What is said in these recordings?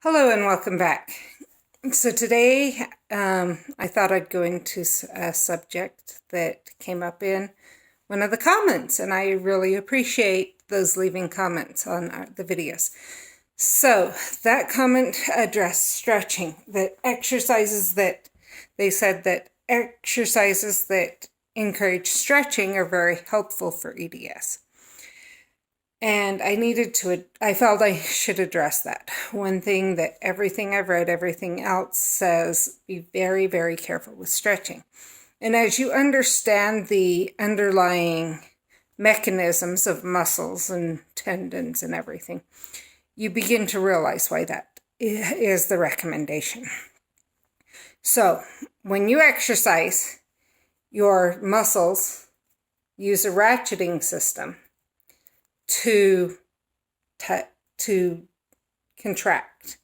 Hello and welcome back. So today I thought I'd go into a subject that came up in one of the comments, and I really appreciate those leaving comments on the videos. So that comment addressed stretching, that exercises that they said that exercises that encourage stretching are very helpful for EDS. And I felt I should address that. One thing that everything I've read, everything else says, be very, very careful with stretching. And as you understand the underlying mechanisms of muscles and tendons and everything, you begin to realize why that is the recommendation. So, when you exercise, your muscles use a ratcheting system to contract.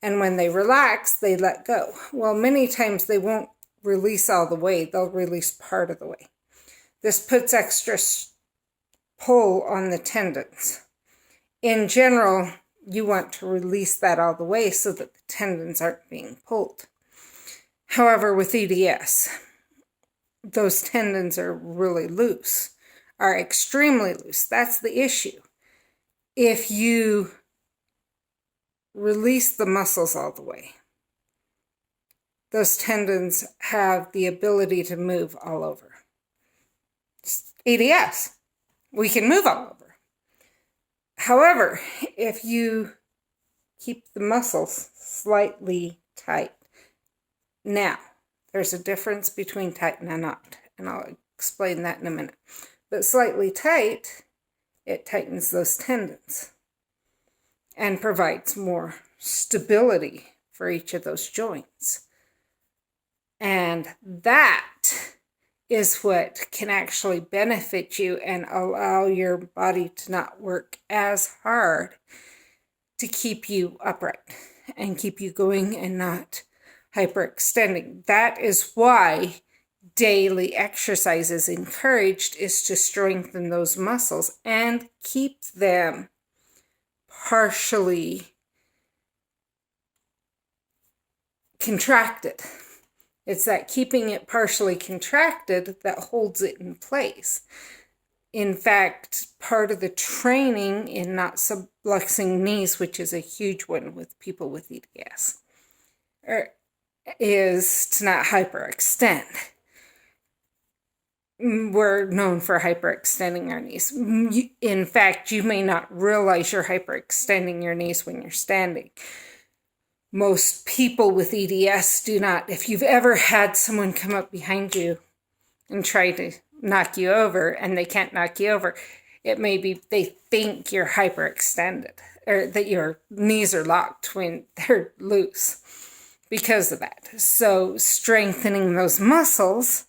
And when they relax, they let go. Well, many times they won't release all the way. They'll release part of the way. This puts extra pull on the tendons. In general, you want to release that all the way so that the tendons aren't being pulled. However, with EDS, those tendons are really loose, are extremely loose. That's the issue. If you release the muscles all the way, those tendons have the ability to move all over. EDS, we can move all over. However, if you keep the muscles slightly tight, now there's a difference between tight and not, and I'll explain that in a minute. But slightly tight, it tightens those tendons and provides more stability for each of those joints. And that is what can actually benefit you and allow your body to not work as hard to keep you upright and keep you going and not hyperextending. That is why daily exercise is encouraged, is to strengthen those muscles and keep them partially contracted. It's that keeping it partially contracted that holds it in place. In fact, part of the training in not subluxing knees, which is a huge one with people with EDS, is to not hyperextend. We're known for hyperextending our knees. In fact, you may not realize you're hyperextending your knees when you're standing. Most people with EDS do not. If you've ever had someone come up behind you and try to knock you over and they can't knock you over, it may be they think you're hyperextended or that your knees are locked when they're loose because of that. So strengthening those muscles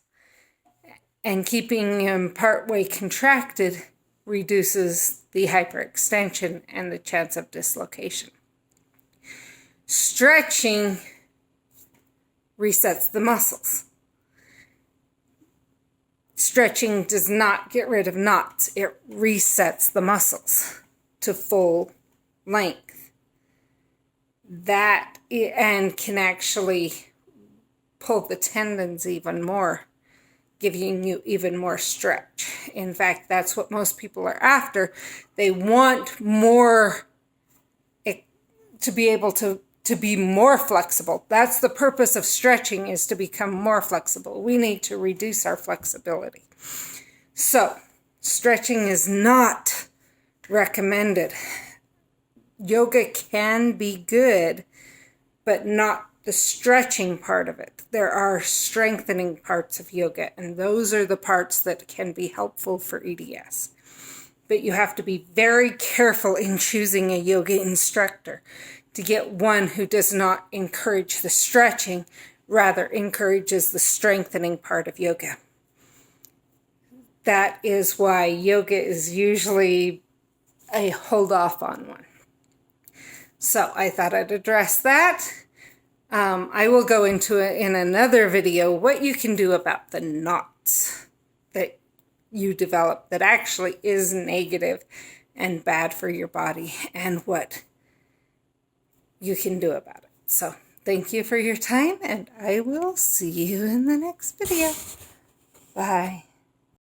and keeping them partway contracted reduces the hyperextension and the chance of dislocation. Stretching resets the muscles. Stretching does not get rid of knots. It resets the muscles to full length. That and can actually pull the tendons even more, giving you even more stretch. In fact, that's what most people are after. They want more to be able to be more flexible. That's the purpose of stretching, is to become more flexible. We need to reduce our flexibility. So, stretching is not recommended. Yoga can be good, but not the stretching part of it. There are strengthening parts of yoga, and those are the parts that can be helpful for EDS. But you have to be very careful in choosing a yoga instructor to get one who does not encourage the stretching, rather encourages the strengthening part of yoga. That is why yoga is usually a hold off on one. So I thought I'd address that. I will go into it in another video, what you can do about the knots that you develop that actually is negative and bad for your body, and what you can do about it. So thank you for your time, and I will see you in the next video. Bye.